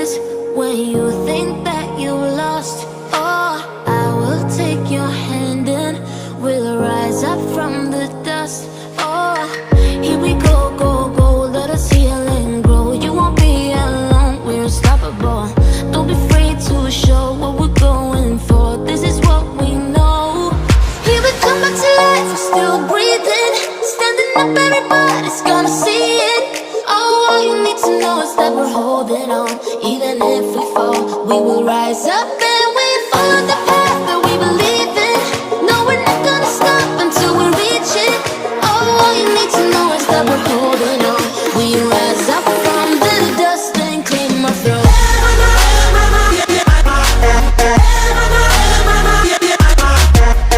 breeze when you think that you lost. Oh, I will take your hand and we'll rise up from the dust. Oh, here we go, go, go, let us heal and grow. You won't be alone, we're unstoppable. Don't be afraid to show what we're going for. This is what we know. Here we come back to life, we're still breathing. Standing up, everybody's gonna see it. Oh, all you need to know is that we're holding on. Even if we fall, we will rise up and we follow the path that we believe in. No, we're not gonna stop until we reach it. Oh, all you need to know is that we're holding on.